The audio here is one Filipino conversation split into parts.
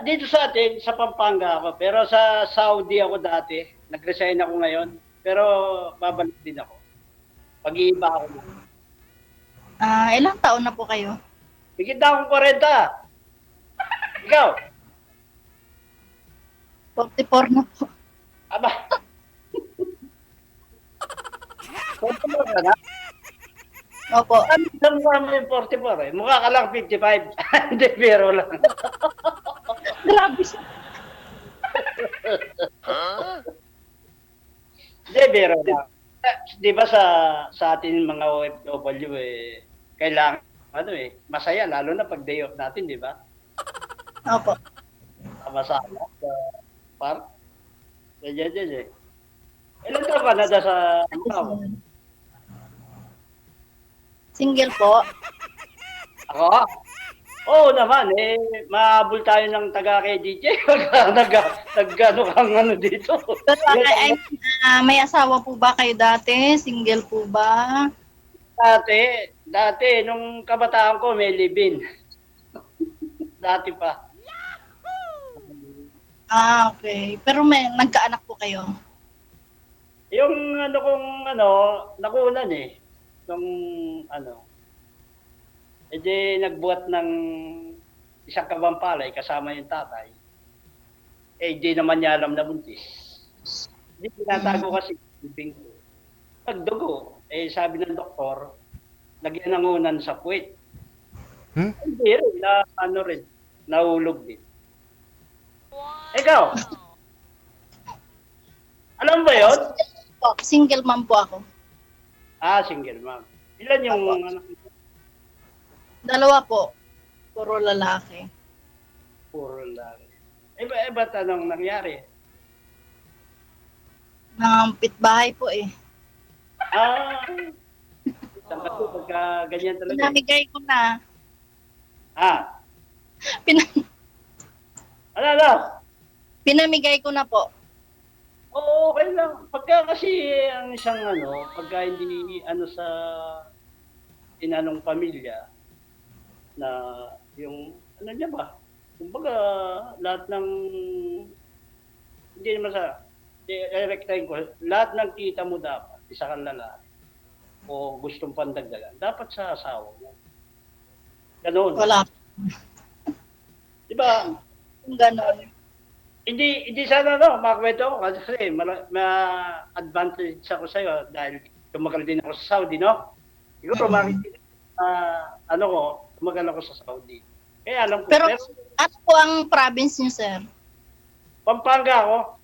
Dito sa atin, sa Pampanga ako. Pero sa Saudi ako dati. Nag-resign ako ngayon. Pero babalik din ako. Pag-iiba ako na. Ilang taon na po kayo? Higit na akong 40. Ikaw? 44 na po. Aba. 44 ka na? Opo. Ano mo yung 44 eh? Mukha ka lang 55. Hindi, biro lang. Grabe siya. Hindi, biro lang. Di ba sa atin mga OFW eh, kailangan ano eh, masaya lalo na pag day off natin, di ba? Opo. Masama sa park. Ganyan eh. Ilan taon ka na sa ano? Single po. Ako? Oo naman eh, mahabol tayo ng taga kay DJ. Nag-ano kang ano dito. Pero may asawa po ba kayo dati? Single po ba? Dati, nung kabataan ko may live-in. Dati pa. Okay. Pero may nagkaanak po kayo? Yung ano kong ano, nakunan eh. Nung ano, edi nagbuhat ng isang kabampalay kasama yung tatay. Eh, di naman niya alam na buntis. Hindi tinatago kasi ibing ko. Pagdugo, eh sabi ng doktor, lagyan ng unan sa puwet. Hindi rin, na ano rin, nahulog din. Ikaw? Alam ba yun? Single mom po ako. Single mom. Ilan yung anak mo? Dalawa po. Puro lalaki. Puro lang. Ba't anong nangyari? Nangampit bahay po eh. Isang kasi pagka ganyan talaga. Pinamigay ko na. Ano? Pinamigay ko na po. Oo, okay lang. Pagka kasi ang isang ano, pagka hindi ano sa inanong pamilya na yung ano niya ba? Kumbaga lahat ng hindi naman sa i-rectify ko, lahat ng kita mo dapat isa kang lalaki o gustong pandagdagan, dapat sa asawa mo. Ganun. Wala. Di ba? Ganon. Hindi sana makakwento ko kasi ma-advantage ako sa'yo dahil tumagal din ako sa Saudi, no? Siguro makikita ano ko, tumagal ako sa Saudi. Kaya alam ko. Pero ano po ang province niyo, sir? Pampanga ako.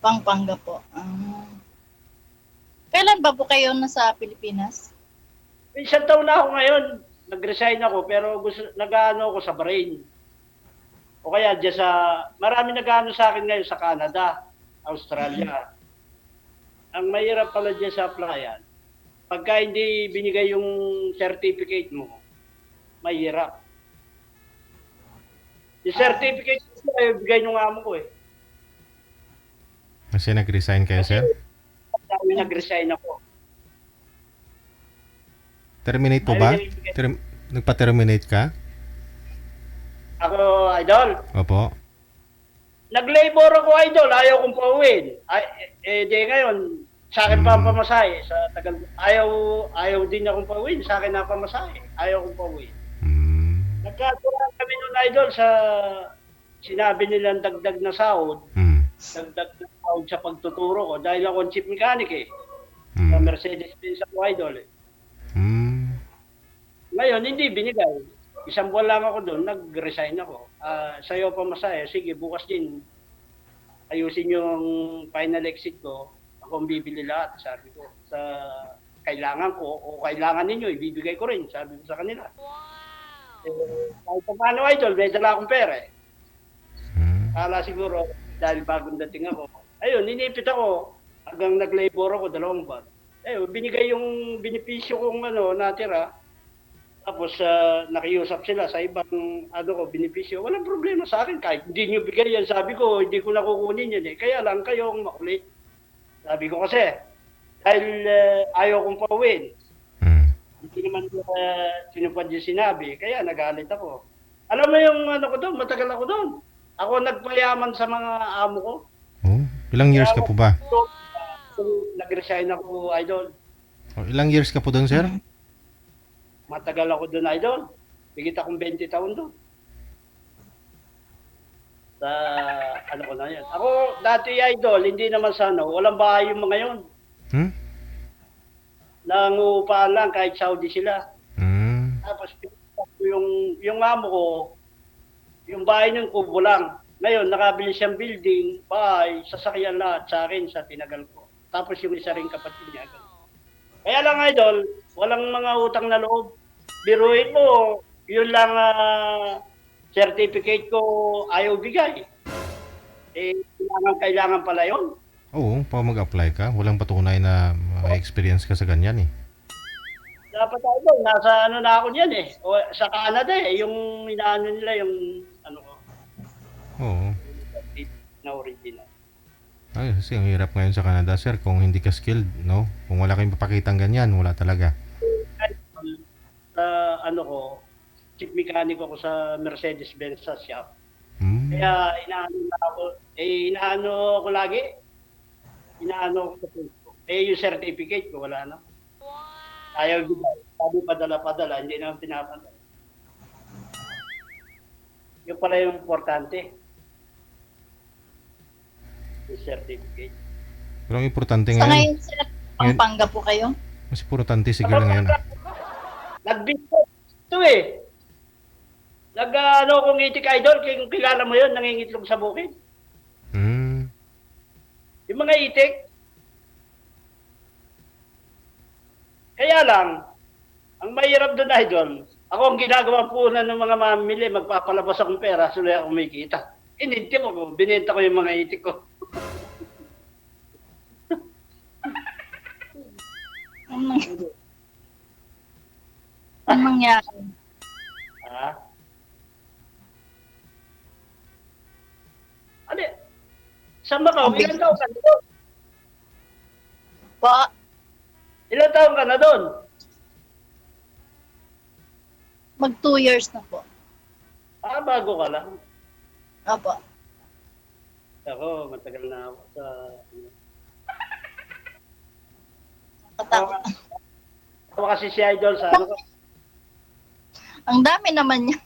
Pampanga po. Kailan ba po kayo nasa Pilipinas? Isang taon na ako ngayon. Nag-resign ako pero nag-ano ako sa Bahrain. O kaya dyan marami nag-ano sa akin ngayon sa Canada, Australia. Ang mahirap pala dyan sa applyan, pagka hindi binigay yung certificate mo, mahirap. Yung certificate ko, bigay nung amo ko eh. Kasi nag-resign kayo, sir? Dahil nag-resign ako. Terminate po ba? Nagpa-terminate ka? Ako, idol. Opo. Nag-labor ako, idol. Ayaw kong pauwiin. Di ngayon, sa akin pa ang pamasahe. Sa tagal, ayaw din akong pauwiin. Sa akin na pamasahe. Ayaw kong pauwiin. Nagkatulan kami nun, idol, sa sinabi nilang dagdag na sahod. Dagdag na sahod sa pagtuturo ko. Dahil ako ang chief mechanic eh. Sa Mercedes-Benz ako, idol eh. Ngayon, hindi binigay. Isang buwan lang ako doon, nag-resign ako. Sa'yo pa masaya, sige, bukas din, ayusin yung final exit ko, ako ang bibili lahat, sabi ko. Sa kailangan ko, o kailangan ninyo, ibibigay ko rin, sabi ko sa kanila. Kahit pa paano, idol, may dala akong pera eh. Kala siguro, dahil bagong dating ako. Ayun, ninipit ako, hanggang nag-labor ako, 2 buwan. Ayun, binigay yung benepisyo kong natira. Tapos nakiusap sila sa ibang benepisyo. Walang problema sa akin kahit hindi nyo bigay yan. Sabi ko, hindi ko nakukunin yan eh. Kaya lang kayong makulit. Sabi ko kasi, dahil ayaw kong pauwiin. Hindi naman sinupad yung sinabi. Kaya nagalit ako. Alam mo yung ko doon, matagal ako doon. Ako nagpayaman sa mga amo ko. Oh, ilang years ka po ba? So, nag-resign ako, idol. Oh, ilang years ka po doon, sir? Matagal ako doon, idol. Higit akong 20 taon doon. Sa ano ko na yan. Ako, dati, idol, hindi naman sa ano, walang bahay yung mga yun. Hmm? Nangupahan lang kahit Saudi sila. Hmm. Tapos yung amo ko, yung bahay ng kubo lang. Ngayon, nakabili siyang building, bahay, sasakyan lahat sa akin sa tinagal ko. Tapos yung isa ring kapatid niya. Kaya lang, idol, walang mga utang na loob. Biruin mo, yun lang certificate ko ayaw bigay. Eh, kailangan pala yun. Oo, pa mag-apply ka. Walang patunay na may experience ka sa ganyan eh. Dapat idol, nasa ano na ako niyan eh. O, sa Canada eh, yung inaano nila yung ano ko, Oo. na original. Ay, kasi ang hirap ngayon sa Canada, sir, kung hindi ka skilled, no? Kung wala kayong papakitang ganyan, wala talaga. Sa ano ko, chief mechanic ako sa Mercedes-Benz sa shop. Hmm. Kaya inaano ko lagi. Inaano ko sa Facebook. Eh, yung certificate ko, wala na. Ayaw bigay. Sabi padala-padala, hindi naman pinapadala. Yung pala yung importante. Yung certificate. Pero ang importante Sa ngayon, ngayon, sir, Pampanga po kayo? mas importante siguro ngayon. Nag-business ito eh. Nag-ano kong itik idol, kung kilala mo yun, nangingitlog sa bukid. Hmm. Yung mga itik. Kaya lang, ang mahirap doon idol, ako ang ginagawa po na ng mga mamili, magpapalabas akong pera, suloy ako kumikita. Ininti ko, binenta ko yung mga itik ko. Anong nangyari? Ha? Ano? Sa Macau, ilan taon ka na doon? Pa, Ilan taon ka na doon? mag 2 years na po. Ah, bago ka lang. Opo. Ako, matagal na ako sa... Katakot. Ako kasi si Idol sa ano ko. Ang dami naman niya.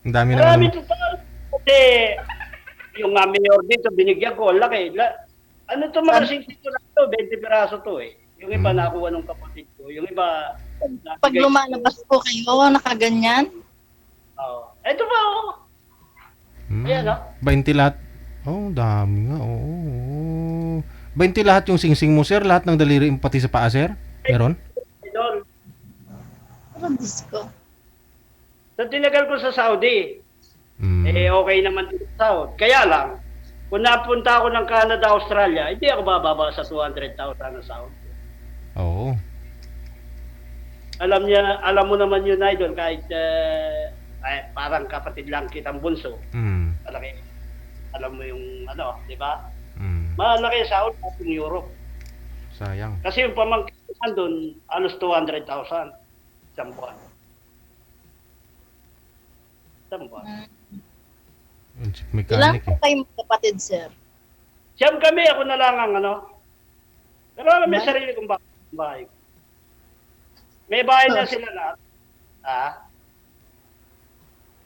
Ang dami Marami naman. ito pa. Kasi yung mayor dito, binigyan ko, ang laki. Ano to mga singkito na to? 20 piraso to eh. Yung iba nakuha ng kapatid ko. Yung iba... Pag lumalabas po kayo, nakaganyan. Oo. Ito ba oh? Hmm. Ayan oh. 20 lahat. Oh, dami nga. Oo. 20 lahat yung singsing mo, sir? Lahat ng daliri pati sa paa, sir? Meron? Idol. Parang disco. So tinagal ko sa Saudi. Hmm. Eh okay naman dito sa Saudi. Kaya lang, kung napunta ako ng Canada, Australia, hindi ako bababa sa 200,000 na Saudi. Oo. Alam mo naman yun, Idol, kahit parang kapatid lang kitang bunso. Hmm. Malaki. Alam mo yung ano, di ba? Hmm. Malaki sa Saudi at yung Europe. Sayang. Kasi yung pamangkin doon, alos 200,000 isang buwan. Isang buwan. Yung chief Ilan mechanic po eh. kayo kapatid, sir? Siyam kami, ako na lang ang ano. Pero may sarili kong bahay. May bahay na sila lahat. Ah,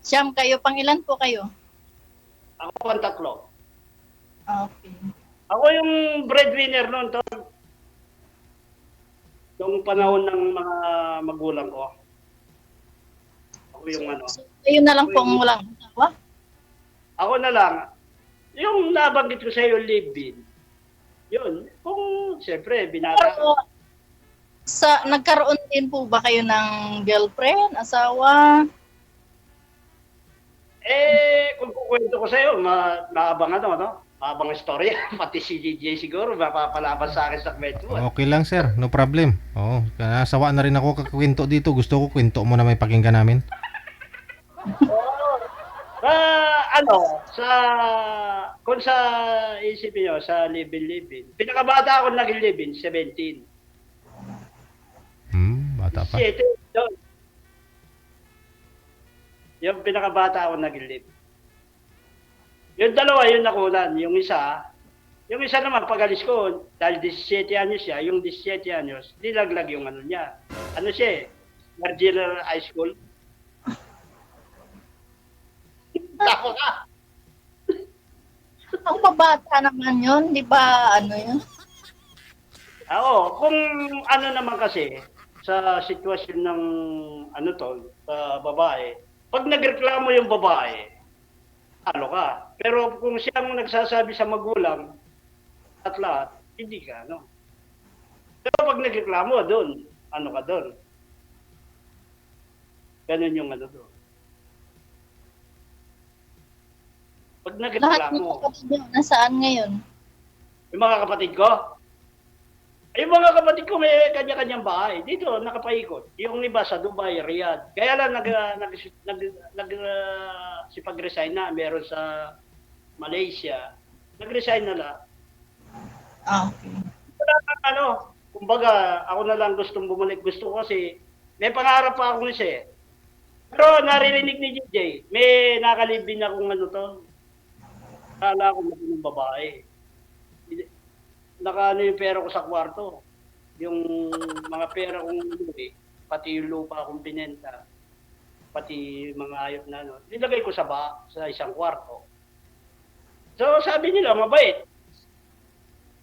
Siyam kayo, pang ilan po kayo? ako ang tatlo. Okay. Ako yung breadwinner noon to. Yung panahon ng mga magulang ko. Ako yung ano. So, kayo na lang po ang walang asawa? Ako na lang. Yung nabanggit ko sa iyo, live-in. Yun. Kung, siyempre, binata. Pero, nagkaroon din po ba kayo ng girlfriend, asawa? Eh, kung kukwento ko sa iyo, maabang ano, no? Maabang istorya. Pati si DJ siguro, mapapalaban sa akin sa kwento. Okay lang, sir. No problem. Oo. Nasawa na rin ako kakwento dito. Gusto ko kwento mo na may pakinggan namin. Kung sa isipin nyo, sa live-in. Pinakabata ako naging live-in, 17. Bata pa. 7, doon. Yung pinakabata ako naging live. Yung dalawa, yung nakunan. Yung isa naman, pag-alis ko, dahil 17 anyos siya, yung 17 anyos, dilaglag yung ano niya. Ano siya eh, Marginal High School. Tako ka. Ang babata naman yun, di ba ano yun? Oo, kung ano naman kasi, sa sitwasyon ng ano to, sa babae, pag nagreklamo yung babae, talo ka. Pero kung siyang nagsasabi sa magulang at lahat, hindi ka, no? Pero pag nagreklamo, doon, ano ka doon? Ganun yung ano doon. Pag Lahat ng nagreklamo, kapatid nyo, nasaan ngayon? yung mga kapatid ko, yung mga kapatid ko may kanya-kanyang bahay. Dito, nakapaikot. Yung iba sa Dubai, Riyadh. Kaya lang sipag-resign na. Meron sa Malaysia. Nag-resign na lang. Ah, okay. Ano, kumbaga, ako na lang gustong bumalik. Gusto ko kasi, may pangarap pa akong isa eh. Pero naririnig ni DJ, may nakalibin akong ano to. Kala ko ng babae. Nakaano yung pera ko sa kwarto. Yung mga pera kong pati yung lupa akong pinenta, pati mga ayop na ano, nilagay ko sa isang kwarto. So sabi nila, mabait.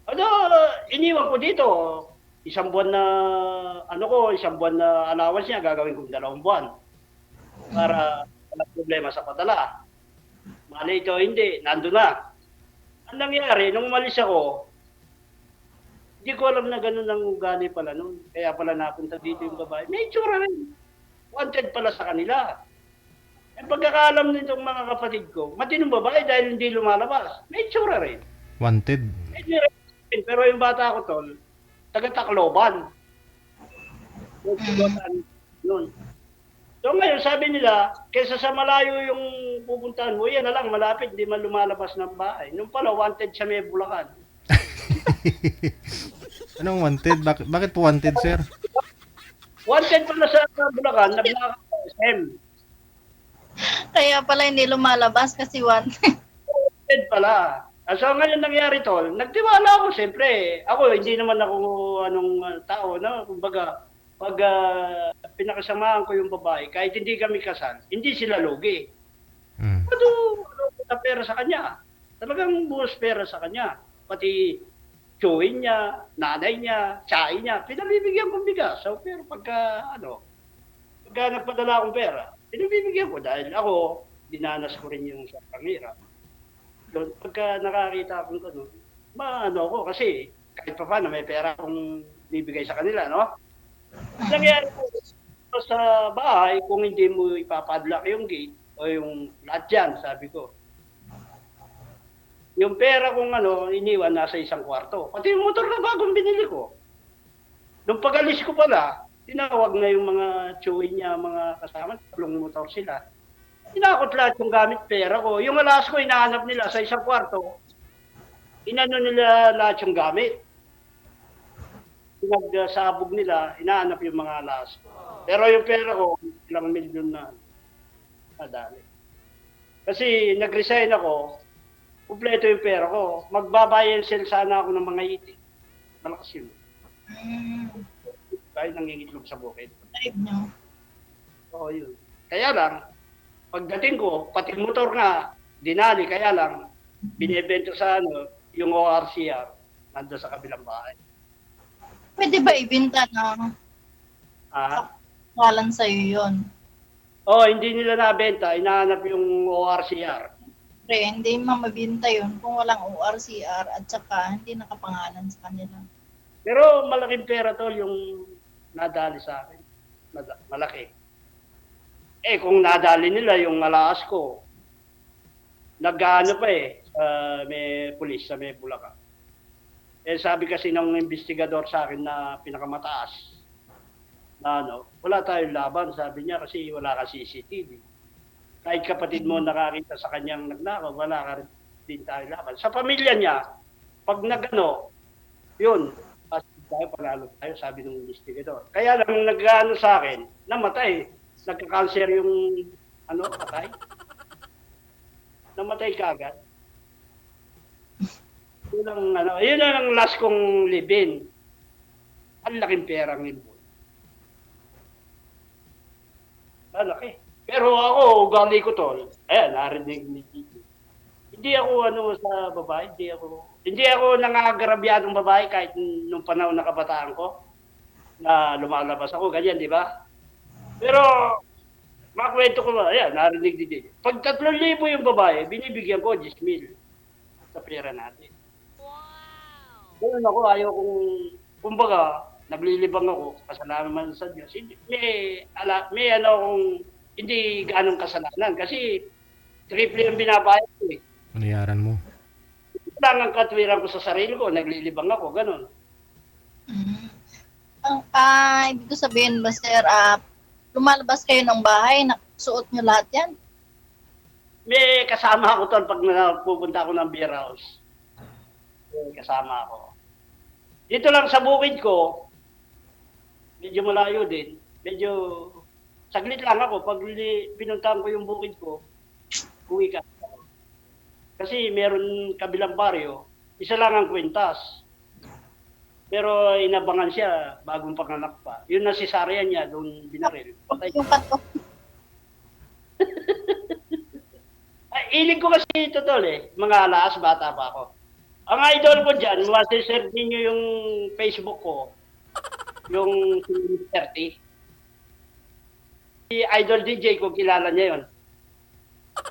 Ano, iniwan ko dito. Isang buwan na allowance niya, gagawin kong 2 buwan. Para walang problema sa padala. Mali ito, hindi, nandun na. Ang nangyari, nung umalis ako, hindi ko alam na gano'n ang ugali pala noon. Kaya pala napunta dito yung babae. May itsura rin. Wanted pala sa kanila. Ang pagkakaalam nitong mga kapatid ko, matinong babae dahil hindi lumalabas. May itsura rin. Wanted. Pero yung bata ko tol, taga-Tacloban. Noon. So ngayon, sabi nila, kaysa sa malayo yung pupuntahan mo, yan na lang, malapit, hindi man lumalabas ng bahay. Nung pala, wanted sa may Bulacan. Anong wanted? Bakit po wanted, sir? Wanted pala sa Bulacan, nagnaka-SM. Kaya pala hindi lumalabas kasi wanted. Wanted pala. So ngayon nangyari tol, nagtiwala ako siyempre. Ako hindi naman ako tao, no? Kumbaga, pag pinakasamahan ko yung babae, kahit hindi kami kasal, hindi sila lugi. Ano na pera sa kanya? Talagang buhos pera sa kanya. Pati chewin niya, nanay niya, tsahin niya, pinabibigyan kong bigas. So, pero pagka nagpadala akong pera, pinabibigyan ko dahil ako, dinanas ko rin yung sa pangira. Doon, pagka nakakita akong gano'n, maano ako kasi kahit pa paano may pera akong bibigay sa kanila, no? Nangyari ko sa bahay, kung hindi mo ipapadlock yung gate o yung lahat yan, sabi ko. Yung pera kong iniwan nasa isang kwarto. Pati yung motor na bagong binili ko. Nung pag-alis ko pala, tinawag na yung mga chewin niya, mga kasama, 3 motor sila. Tinakot lahat yung gamit pera ko. Yung alas ko, inahanap nila sa isang kwarto. Inano nila lahat yung gamit. Pinagsabog nila, inahanap yung mga alas ko. Pero yung pera ko, ilang milyon na nadali. Kasi nag-resign ako, kumpleto yung pera ko. Magbabayad sana ako ng mga itik. Malakas yun. Dahil nangingitlog sa bukid. Type nyo. Oo, yun. Kaya lang, pagdating ko, pati motor nga, dinali, kaya lang, binibento sa yung ORCR, nandun sa kabilang bahay. Pwede ba ibinta na kalan sa'yo yun? Hindi nila nabenta, inahanap yung ORCR. Pre, hindi mabinta yun kung walang ORCR at saka hindi nakapangalan sa kanila. Pero malaking pera to yung nadali sa akin. Malaki. Kung nadali nila yung alaas ko, nag-ano pa may pulis sa may Bulacan. Sabi kasi ng investigador sa akin na pinakamataas, na wala tayong laban, sabi niya kasi wala ka CCTV. Kahit kapatid mo nakakita sa kanyang nagnakaw, wala ka din tayo laban. Sa pamilya niya, pag yun, tayo, panalo tayo, sabi ng investigador. Kaya lang nag-ano sa akin, namatay. Nagka-cancer yung patay. Namatay kagad. Yun ang last kong live-in. Ang laking perang involved. Malaki. Pero ako, ugali ko tol. Ayan, narinig ni Tito. Hindi ako sa babae, hindi ako nangagrabyadong babae kahit nung panahon na kabataan ko na lumalabas ako, ganyan, di ba? Pero, makwento ko ba, ayan, narinig din. Pag 3,000 yung babae, binibigyan ko 10,000 sa pera natin. Ganun ako, ayaw kong, kumbaga, naglilibang ako, kasalanan man sa Diyos. May akong hindi ganong kasalanan kasi triple yung binabayad ko eh. Binayaran mo. Lang ang katwiran ko sa sarili ko, naglilibang ako, ganun. Ibig ko sabihin ba, sir, lumalabas kayo ng bahay, suot nyo lahat yan? May kasama ako tol pag pupunta ako ng beer house. May kasama ako. Dito lang sa bukid ko, medyo malayo din. Medyo saglit lang ako. Pag pinuntahan ko yung bukid ko, uwi ka. Kasi meron kabilang baryo, isa lang ang kwintas. Pero inabangan siya bagong panganak pa. Yun na cesarean niya, doon binaril. Patay. Yung pato. Ilig ko kasi ito tol mga alas, bata pa ako. Ang idol ko dyan, masisir ninyo yung Facebook ko, yung 30. Si Idol DJ ko, kilala niya yun.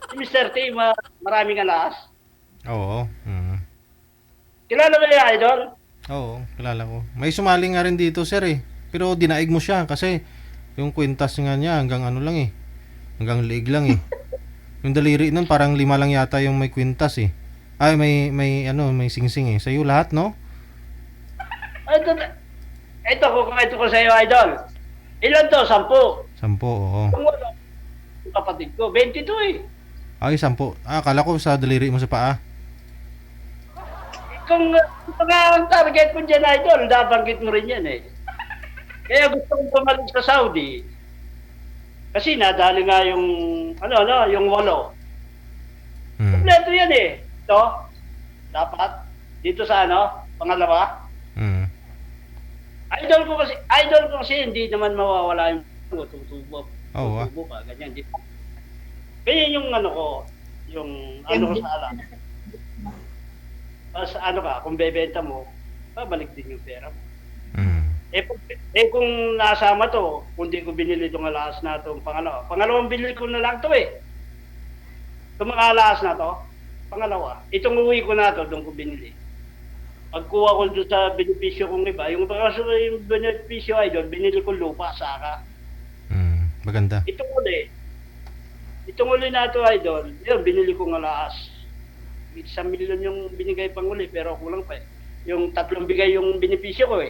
Si Mr. T, maraming alas. Oo. Kilala mo yung Idol? Oo, kilala ko. May sumali nga rin dito, sir eh. Pero dinaig mo siya kasi yung kwintas nga niya hanggang ano lang eh. Hanggang liig lang eh. Yung daliri nun parang 5 lang yata yung may kwintas eh. Ay, may singsing eh. Sa'yo lahat, no? Ito ko sa iyo, Idol. Ilan to? 10. 10, oo. Kung wala, yung kapatid ko, 22 eh. Ay, 10. Akala ko sa daliri mo sa paa. Kung ang target mo dyan, Idol, nabanggit mo rin yan eh. Kaya gusto kong bumalik sa Saudi. Kasi nadali nga yung, yung 8. Kompleto yan eh. Ito, dapat, dito sa pangalawa. Idol ko kasi hindi naman mawawala yung tutubo. Oo. Tutubo ka, ganyan. Di ba? Ganyan yung yung ko sa alam. Tapos kung bebenta mo, babalik din yung pera mo. Kung nasama to, kung di ko binili itong alas na itong pangalawa. Pangalawang binili ko na lang to eh. Itong mga alas na to, pangalawa. Itong uwi ko na to, doon ko binili. Pagkuha ko doon sa benepisyo kong iba, yung benepisyo ay doon, binili ko lupa, saka. Maganda. Itong uli na ito ay doon, yun, binili ko ng alas. 1 milyon yung binigay pang uli, pero kulang pa eh. Yung 3 bigay yung benepisyo ko eh.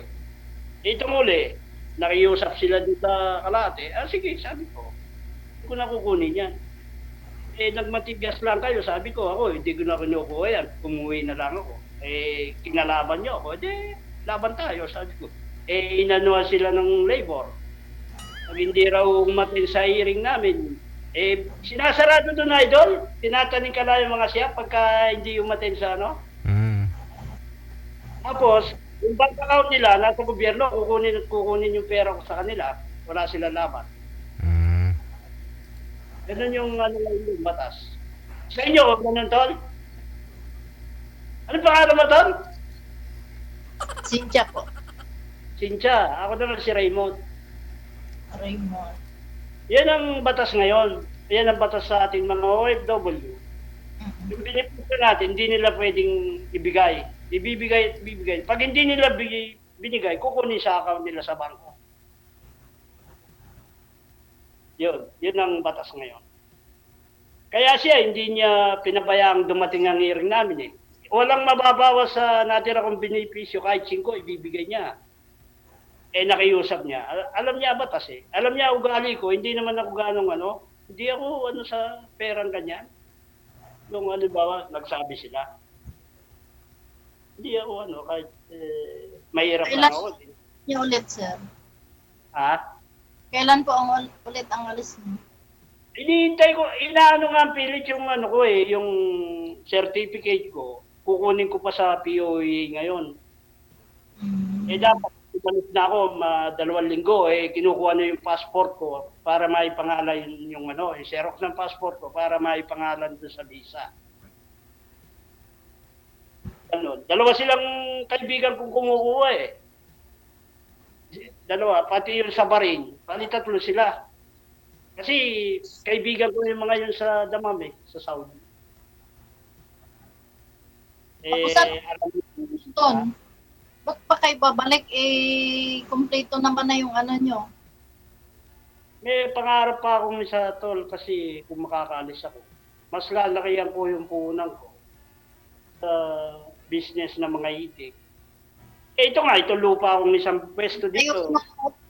Itong uli, nakiusap sila dito sa kalate. Sige, sabi ko. Hindi ko na kukunin yan. Nagmatigas lang kayo, sabi ko. Ako, hindi ko na kinukuha yan. Umuwi na lang ako. Kinalaban nyo ako. Laban tayo, sabi ko. Inanuhan sila ng labor. Pag hindi raw umatin sa hearing namin, sinasarado doon, Idol. Tinataning ka lang yung mga siya pagka hindi umatin sa Tapos, yung bank account nila, nasa gobyerno, kukunin yung pera ko sa kanila. Wala silang laban. Ganun yung yung batas. Sa inyo, ganun, Tol? Ano pangalan mo, Tol? Cynthia po. Cynthia. Ako naman si Raymond. Raymond. Yan ang batas ngayon. Yan ang batas sa ating mga OFW. Yung binibigay natin, hindi nila pwedeng ibigay. Ibibigay. Pag hindi nila binigay, kukunin sa account nila sa bangko. Yun ang batas ngayon. Kaya siya, hindi niya pinabayaang dumating ang hearing namin eh. Walang mababawas sa natira kong benepisyo, kahit 5, ibibigay niya. Nakiusap niya. Alam niya batas eh. Alam niya ugali ko, hindi naman ako hindi ako sa perang ganyan. Yung nagsabi sila. Hindi ako kahit mahirap lang ako. Yung ulit, sir. Ha? Kailan po ulit ang alis niyo? Hinihintay ko, inaano nga ang pilit yung yung certificate ko. kukunin ko pa sa POE ngayon. Mm. Dapat umalis na ako 2 linggo, kinukuha na yung passport ko para maipangalan yung Xerox ng passport ko para maipangalan doon sa visa. Dalawa silang kaibigan kong kumukuha Dalawa, pati yung sa Bahrain, pati 3 sila. Kasi kaibigan ko yung mga yun sa Damam sa Saudi. Alam mo, Ton, ba't pa kayo babalik? Kompleto naman na yung ano nyo. may pangarap pa akong isa tol kasi kung makakaalis ako, mas lalakihan ko yung puhunan ko sa business ng mga itik. Ito nga, ito lupa akong isang pwesto dito.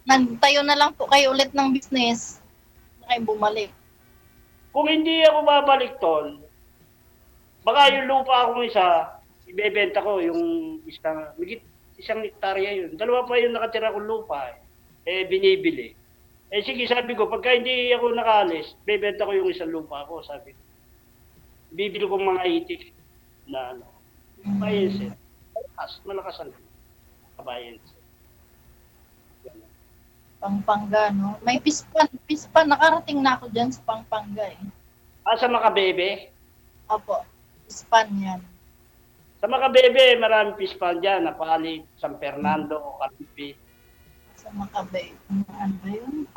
Nagtayo na lang po kayo ulit ng business. Na kayo bumalik. Kung hindi ako babalik tol, baka yung lupa akong isa, ibebenta ko yung isang hektarya yun. 2 pa yung nakatira kong lupa binibili. Sige, sabi ko, pagka hindi ako nakaalis, bebenta ko yung isang lupa ko, sabi ko. Bibili ko mga itik na bayense. Malakas ang bayense. Pampanga, no? May pispan. Nakarating na ako dyan sa Pampanga Sa Makabebe? Opo, pispan yan. Sa Makabebe, maraming pispan dyan. Napalit, San Fernando, Caribe. Sa Makabebe. Ano ba yun?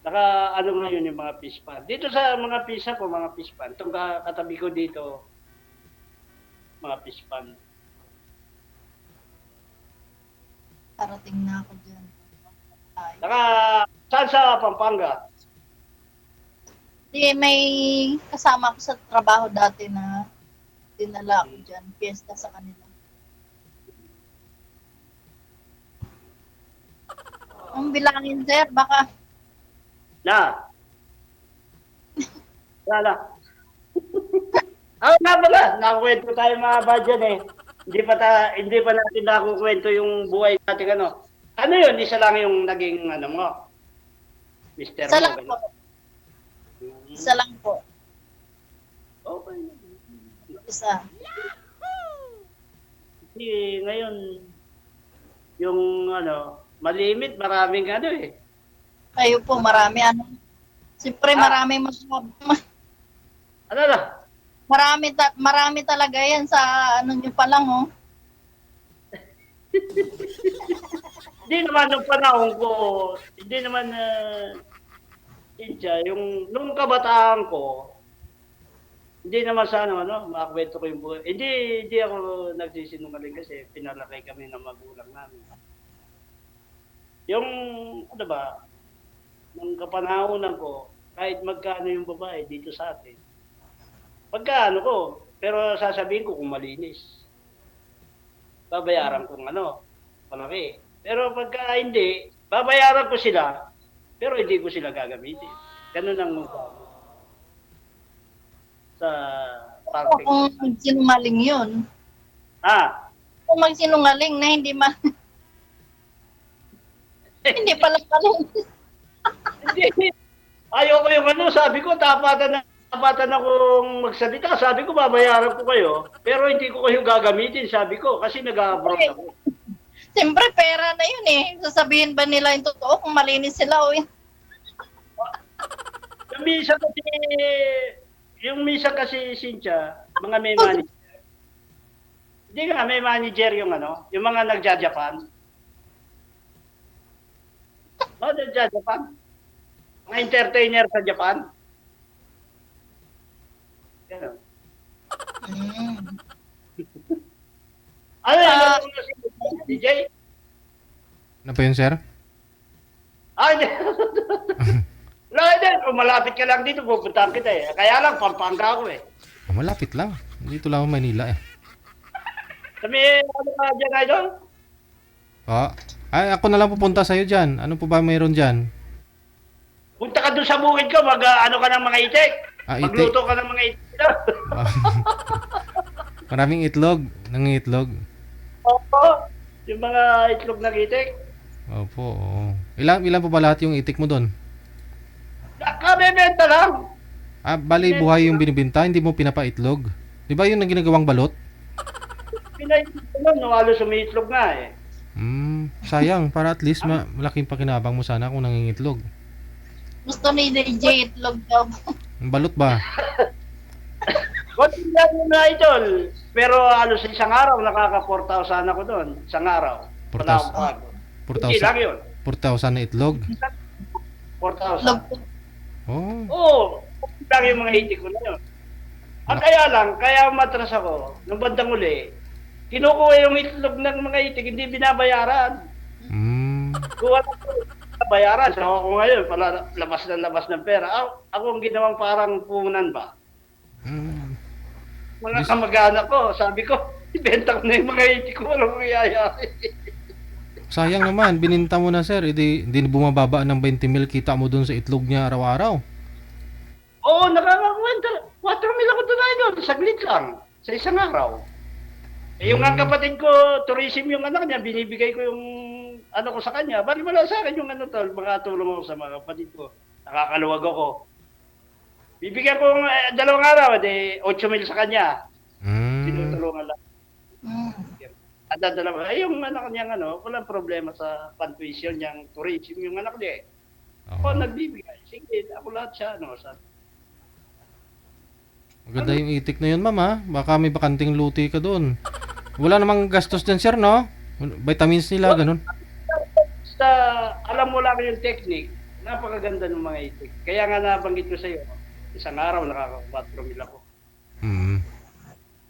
Ano ngayon yung mga pispan. Dito sa mga pisa ko, mga pispan. Itong katabi ko dito, mga pispan. Karating na ako dyan. Saan sa Pampanga? May kasama ko sa trabaho dati na dinala ako dyan. Fiesta sa kanila. Ang bilangin, sir, baka Wala. Nga pala, nakakwento tayo mga budget Hindi pa natin nakukwento yung buhay natin Ano yun? Isa lang yung naging mo? Mister isa mo? lang po. Isa lang po. Okay. Isa. Kasi ngayon, yung malimit, maraming Kayo po, marami Siyempre, marami Ano na? marami talaga yan sa nyo pa lang, Hindi naman yung panahon ko, hindi naman, nung kabataan ko, hindi naman sana, makakwento ko yung buhay. Hindi ako nagsisinungaling kasi pinalaki kami ng magulang namin. Yung, nung kapanahonan ko, kahit magkano yung babae dito sa atin, pagkaano ko, pero sasabihin ko kung malinis. Babayaran kong malaki. Pero pagka hindi, babayaran ko sila, pero hindi ko sila gagamitin. Ganun ang mukha ko. Sa parte ko. Kung magsinungaling yun. Kung magsinungaling na hindi hindi pala Hindi. Ayoko yung sabi ko, tapatan akong magsalita. Sabi ko, babayaran ko kayo, pero hindi ko kayo gagamitin, sabi ko, kasi nag-abroad ako. Siyempre, pera na yun Sasabihin ba nila yung totoo kung malinis sila o yung misa kasi, Cynthia, mga may manager. Hindi nga, may manager yung yung mga nagja-Japan. Nagja-Japan. Mga entertainer sa Japan. Ganun. DJ? Ano pa yun, sir? Hindi. Kung malapit ka lang dito, pupuntahan kita Kaya lang, Pampanga ako Malapit lang. Dito lang ako Manila Kami, ka dyan, idol? Ay, ako na lang pupunta sa'yo dyan. Ano po ba mayroon dyan? Punta ka doon sa bukid ko, ka ng mga itik. Itik. Magluto ka ng mga itik. Maraming itlog. Nangitlog. Opo. Yung mga itlog ng itik. Opo, oo. Ilan po ba lahat yung itik mo doon? Kabebenta lang. Bali buhay yung binibenta, hindi mo pinapaitlog. Di ba yun ang ginagawang balot? Pinaitlog ko nun, no, halos umiitlog nga eh. Sayang, para at least malaking pakinabang mo sana kung nangingitlog. Gusto ni DJ itlog daw. Ang balot ba? Konti lang yung mga idol. Pero halos isang araw, nakaka 4,000 ako doon. Isang araw. Wala 4,000. akong pagod. Hindi lang yun. 4,000 na itlog. 4,000. Itlog po. Oh. Oo. Konti lang yung mga itik ko na yun. Ang kaya lang, kaya matras ako, nung bandang uli, kinukuha yung itlog ng mga itik, hindi binabayaran. Kuha na ko, binabayaran. So ako ngayon, pala labas ng pera. Ako ang ginawang parang punan ba? Mga kamag-anak ko, sabi ko, ibenta ko na yung mga itik ko, walang mangyayari. Sayang naman, bininta mo na sir, hindi bumababa ng 20 mil kita mo dun sa itlog niya araw-araw. Oo, nakakakwenta. 4 mil ako doon idol, saglit lang, sa isang araw. Eh, yung ang kapatid ko, tourism yung anak niya, binibigay ko yung ano ko sa kanya. Bali mo lang sa akin yung ano tol, makatulong ako sa mga kapatid ko. Nakakaluwag ako. Bibigyan ko ng 2 araw, 8 mil sa kanya. Tinutulungan lang. At dalawa, yung anak niya, walang problema sa pan-tuition niyang tourism yung anak niya. Ako nagbibigay. Sige, ako lahat siya, Maganda yung itik na yun, ma'am ha? Baka may bakanting luti ka doon. Wala namang gastos din, sir, no? Vitamins nila, ganun. Basta, alam mo lang yung technique, napakaganda ng mga itik. Kaya nga nabanggit ko sa iyo, isang araw nakaka-4 mil ako.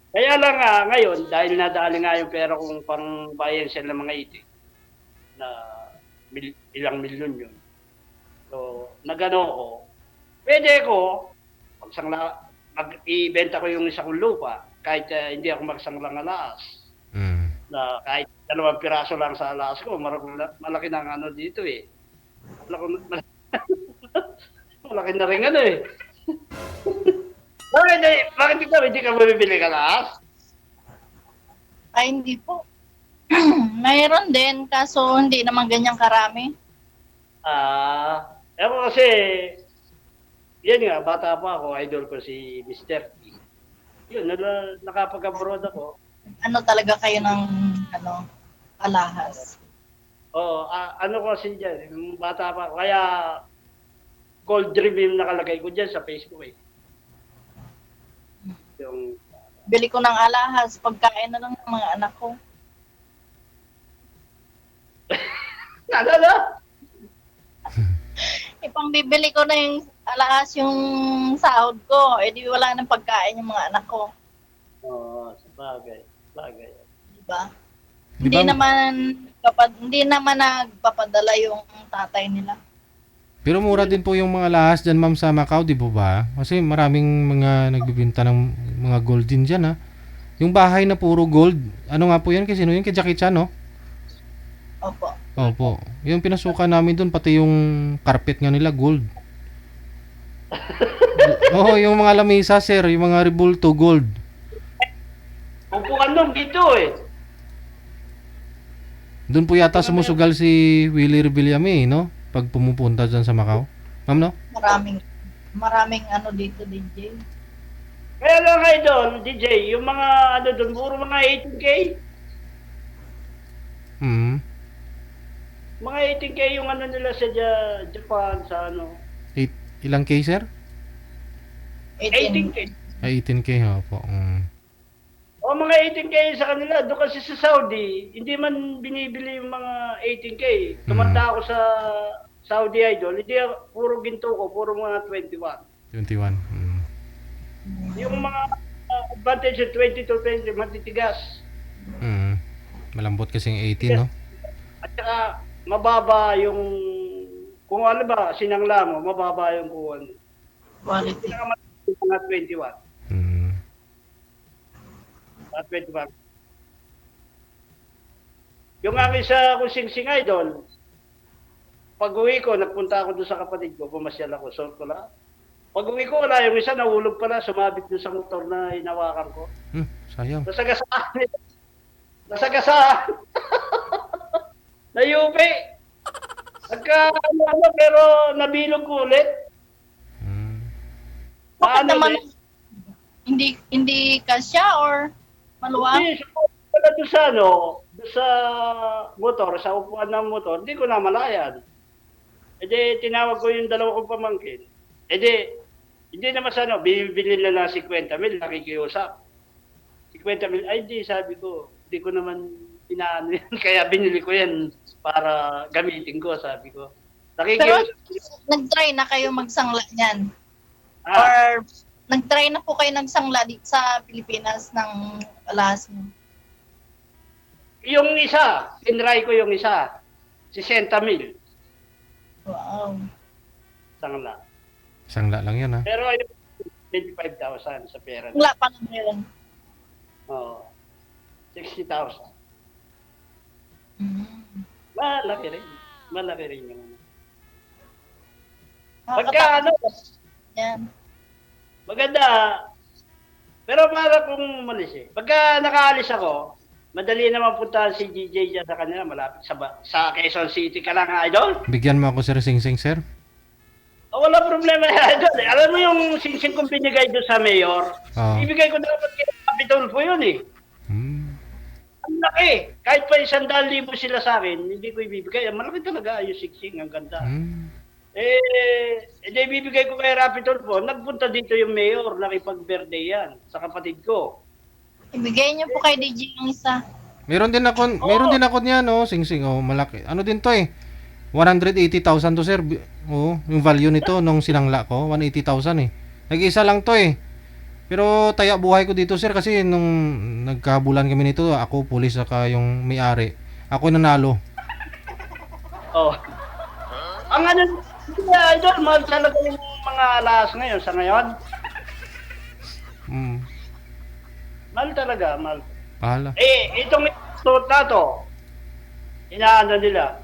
Kaya lang ngayon, dahil nadali nga yung pera kong pang bayan sila ng mga itik, na ilang milyon yun. So, nagano ko, pwede ko, mag-ibenta ko yung isa kong lupa, kahit hindi ako magsanglang alas. Na kahit 2 piraso lang sa alas ko, malaki na ang ano dito eh. Malaki na rin ano eh. Bakit hindi ka bumibili ka alas? Ay, hindi po. Mayroon din, kaso hindi naman ganyang karami. Ewan kasi, yan nga, bata pa ako, idol ko si Mr. T. Yun, nakapag-abroad ako. Ano talaga kayo ng, alahas? Oo, ano ko kasi dyan, yung bata pa ako, kaya Gold Dream yung nakalagay ko dyan sa Facebook eh. Yung, Bili ko ng alahas, pagkain na lang ng mga anak ko. Nalala? Ipangbibili ko na yung alahas yung sahod ko. Eh di wala nang pagkain yung mga anak ko. Oo, sabagay. Diba? Diba? Hindi naman nagpapadala yung tatay nila. Pero mura din po yung mga lahas dyan, ma'am, sa Macau, di po ba? Kasi maraming mga nagbibinta ng mga gold din dyan, ha? Yung bahay na puro gold, ano nga po yan? Kasi sino yun? Kay Jackie Chan, no? Opo. Opo. Yung pinasukan namin doon, pati yung carpet nga nila, gold. Oo, yung mga lamesa, sir, yung mga rebulto, gold. Upuan nung dito eh. Doon po yata sumusugal si Willie Rebillame, no? Pag pumupunta dyan sa Macau. Ma'am, no? Maraming ano dito, DJ. Kaya lang idol, DJ, yung mga ano doon, puro mga 18K. Mga 18K yung ano nila sa Japan, sa ano. Ilang K, sir? 18K. Ay, 18K, opo. O mga 18K sa kanila, doon kasi sa Saudi, hindi man binibili yung mga 18K. Tumanda ako sa Saudi idol, hindi puro ginto ko, puro mga 21. 21. Yung mga advantage ng 20 to 20, matitigas. Malambot kasing 18, no? At saka, mababa yung, kung ano ba, sinangla mo, mababa yung kuwan. Quality. Mga 21. At 21. Yung aking sa kusing-sing idol, pag uwi ko, nagpunta ako doon sa kapatid ko, pumasyal ako, sort ko lang. Pag uwi ko, wala yung isa, nahulog pala, sumabit doon sa motor na hinawakan ko. Sayang. Nasagasaan. Nayupi. Pero nabilog ko ulit. Bakit Ano naman din? hindi kasya or maluwang? Hindi, pala doon sa ano, doon sa motor, sa upuan ng motor, hindi ko namalayan. E di, tinawag ko yung dalawa kong pamangkin. E di, hindi naman sa ano, bibili na lang 50,000, nakikiusap. 50,000, ay di, sabi ko, hindi ko naman inaano yan, kaya binili ko yan para gamitin ko, sabi ko. Pero Nakikiusap. nag-try na kayo magsangla niyan? Ah, Or nag-try na po kayo nagsangla dito sa Pilipinas ng alahas mo? yung isa, tinry ko yung isa, 60,000, Wow. sangla. Sangla lang yan, ha? Pero yung 25,000 sa pera. Wala pa naman yun. Oo. 60,000. Mm. Malaki rin. Malaki rin yung ano. Nakakatakot ano, yan. maganda. Pero para kung umalis eh. Pagka nakaalis ako, madali naman puntahan si DJ dyan sa kanila, malapit sa Quezon City ka lang, idol. Bigyan mo ako, Sir Singsing, sir. Oh, wala problema yan, idol. Alam mo yung singsing kong binigay doon sa mayor, Oo. ibigay ko dapat kay Capitolfo yun eh. Hmm. Ang laki. Kahit pa 100,000 sila sa akin, hindi ko ibibigay. Malaki talaga yung singsing, ang ganda. Hmm. Hindi bibigay ko kay Rapitolfo. Nagpunta dito yung mayor, nakipag-birthday yan sa kapatid ko. Ibigay niyo po kay DJ yung isa. Meron din ako niya, no, Singsing, oh, malaki. Ano din to eh? 180,000 to, sir. Oh, yung value nito nung sinangla ko, 180,000 eh. Nag-isa lang to eh. Pero taya buhay ko dito, sir, kasi nung nagkabulan kami nito, ako pulis saka yung may-ari. Ako nanalo. Oh. Ang ano, idol, mahal talaga yung mga alas ngayon sa ngayon. Hmm. Mahal talaga, mahal. Pahala. Itong suot na to, inaano nila.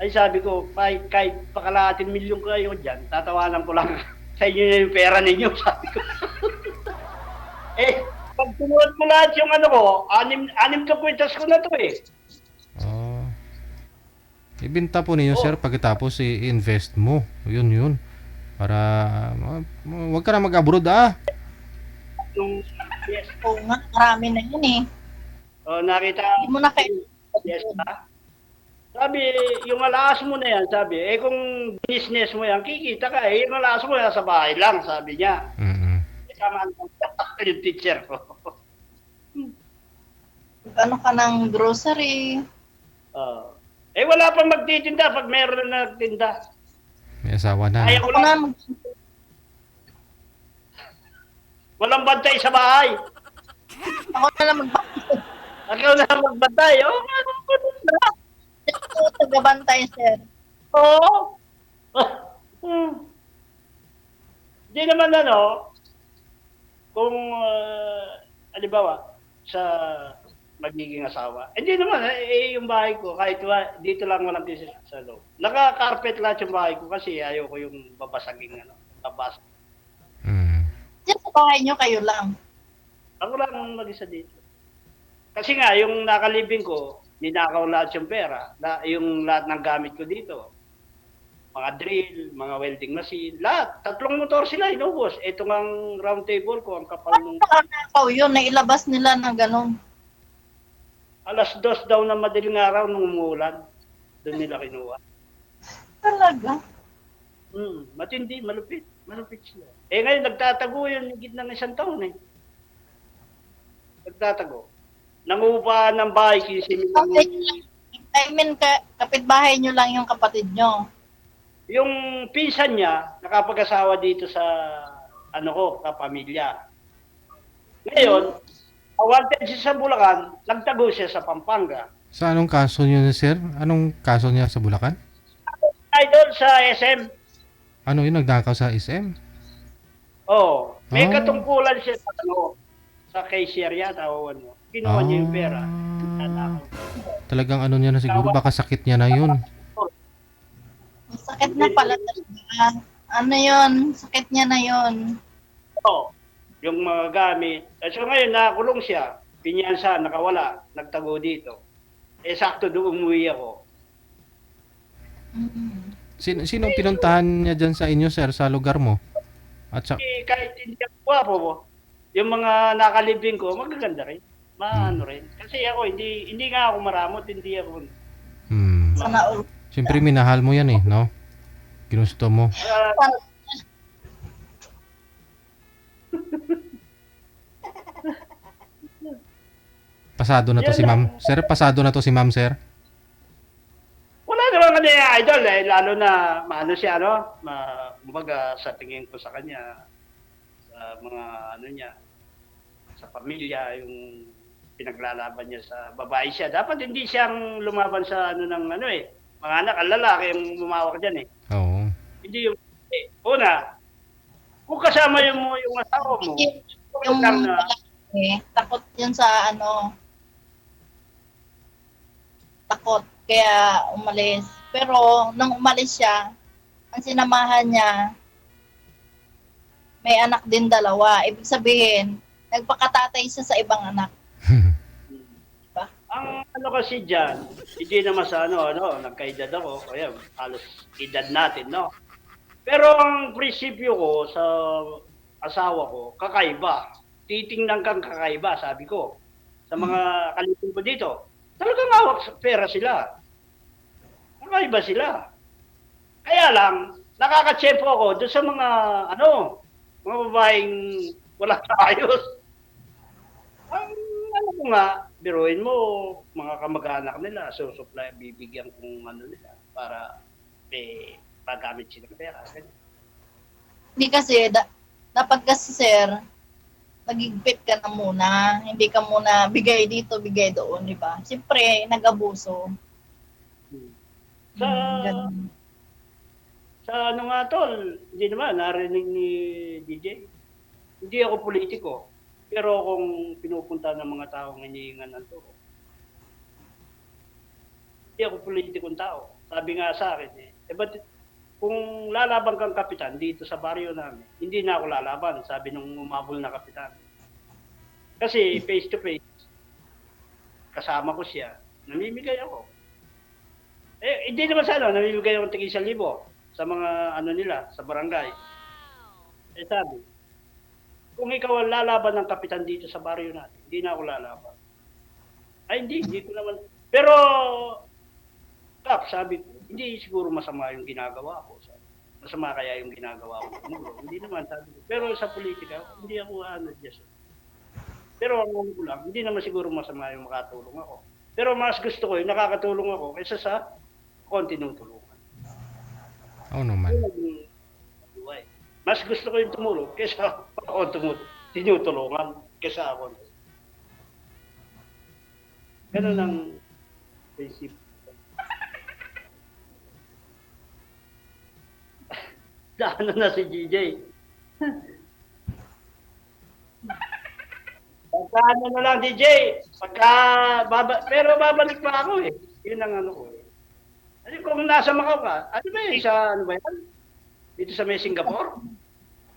Ay sabi ko, kahit pakalahating milyon kayo dyan, tatawanan ko lang sa inyo na yung pera ninyo, sabi ko. Pag sinuot ko lahat yung ano ko, anim ka kwintas ko na to eh. Oh. Ibenta po ninyo, sir, pagkatapos i-invest mo. Yun. Para wag ka na mag-abroad, ah. Yung, yes, Oo nga, marami na yun eh. nakita Hindi mo na kayo. yes, ha? Sabi, yung alas mo na yan, sabi, kung business mo yan, kikita ka yung alas mo yan sa bahay lang, sabi niya. Mm. Tama yung teacher ko. Ano ka ng grocery? Wala pang magtitinda pag meron na nagtinda. May asawa na. Ayaw ko Ako lang, na walang bantay sa bahay. ako na lang Ikaw na magbantay. Ano ko na? taga-bantay, sir. Oo. Hindi naman kung halimbawa sa magiging asawa. Hindi naman yung bahay ko kahit dito lang walang business sa loob. Naka-carpet lahat yung bahay ko kasi ayaw ko yung babasaging babas. Mm. Diyan sa bahay niyo, kayo lang. Ako lang mag-isa dito. Kasi nga yung nakalibing ko, ninakaw lahat yung pera, yung lahat ng gamit ko dito. Mga drill, mga welding machine, lahat. 3 motor sila inubos. Ito ngang round table ko, ang kapal nung Nakakakaw yun, nailabas nila na gano'n. 2:00 daw na madaling araw nung umulan. Doon nila kinuha. Talaga? Matindi, malupit. Malupit sila. Ngayon, nagtatago yun, higit ng 1 taon eh. Nagtatago. Nangupa ng bahay, 15 Kapit million. I mean, kapitbahay nyo lang yung kapatid nyo. Yung pinsan niya, nakapag-asawa dito sa, kapamilya. Ngayon, wanted siya sa Bulacan, nagtago siya sa Pampanga. Sa anong kaso niyo, sir? Anong kaso niya sa Bulacan? Idol sa SM. Ano yun, nagnakaw sa SM? May Ah. katungkulan siya sa cashier yata o ano. Kinuha niya yung pera. Talagang ano niya na siguro, baka sakit niya na yun. Sakit na pala talaga. Ano yun? Sakit niya na yun. Yung mga gamit. So ngayon, nakakulong siya. Pinyansa, nakawala. Nagtago dito. Sakto doon umuwi ako. Mm. Sinong pinuntahan niya dyan sa inyo, sir, sa lugar mo? At sa, Kahit hindi ako gwapo, yung mga nakalibing ko, magaganda rin. Maano rin. Kasi ako, hindi nga ako maramot, hindi ako, Sana all. siyempre minahal mo yan eh, no? Ginusto mo. ah, Pasado na to yan si lang. ma'am. Sir, pasado na to si ma'am, sir. Wala naman kanya idol eh, lalo na maano siya, ano, kumbaga sa tingin ko sa kanya, sa mga ano niya, sa pamilya, yung pinaglalaban niya sa babae siya. Dapat hindi siyang lumaban sa ano ng ano eh, mga anak, ang lalaki yung lumawak dyan eh. Oo. Hindi yung, una, kung kasama yung asawa mo, Yung lang na, lalaki, takot yun sa ano, takot. Kaya umalis. Pero nung umalis siya, ang sinamahan niya, may anak din dalawa. Ibig sabihin, nagpakatatay siya sa ibang anak. Diba? ang ano kasi dyan, hindi naman sa ano, nagkaedad ako, kaya halos edad natin, no? Pero ang prinsipyo ko sa asawa ko, kakaiba. Titingnan kang kakaiba, sabi ko. Sa mga kalipin ko dito. Talagang hawak sa pera sila. Kakaiba sila. Kaya lang, nakakatsempo ako doon sa mga, mga babaeng wala sa ayos. Ang ano ko nga, biruin mo, mga kamag-anak nila, susupply, bibigyan kung ano nila para pagamit sila ng pera. Ganyan. Hindi kasi, dapat kasi sir, nagigpit ka na muna. Hindi ka muna bigay dito, bigay doon, di ba? Siyempre, nag-abuso. Sa, Ganun. sa ano nga tol, hindi naman, narinig ni DJ. Hindi ako politiko. Pero kung pinupunta ng mga taong hinihingan ng turo, hindi ako politikong tao. Sabi nga sa akin, ba't kung lalaban kang kapitan dito sa baryo namin, hindi na ako lalaban, sabi nung umabol na kapitan. Kasi face to face, kasama ko siya, namimigay ako. Hindi naman sa namimigay ako tig 1,000 sa mga ano nila, sa barangay. Sabi, kung ikaw ang lalaban ng kapitan dito sa baryo natin, hindi na ako lalaban. Ay, hindi ko naman. Pero, Kap, sabi ko, hindi siguro masama yung ginagawa ko. Masama kaya yung ginagawa ko. Hindi naman, sabi ko. Pero sa politika, hindi ako Diyos. Pero ang ano ko lang, hindi naman siguro masama yung makatulong ako. Pero mas gusto ko yung nakakatulong ako kaysa sa tinutulungan. Oo naman. Mas gusto ko yung tumulong kaysa ako tinutulungan kaysa ako. Ganun ang prinsip. Ano na si GJ? Ano na lang DJ? Pero babalik pa ako eh. Yun ang ano ko eh. Ano kung nasa Macau ka? Ano ba yun? Sa ano ba yan? Dito sa may Singapore?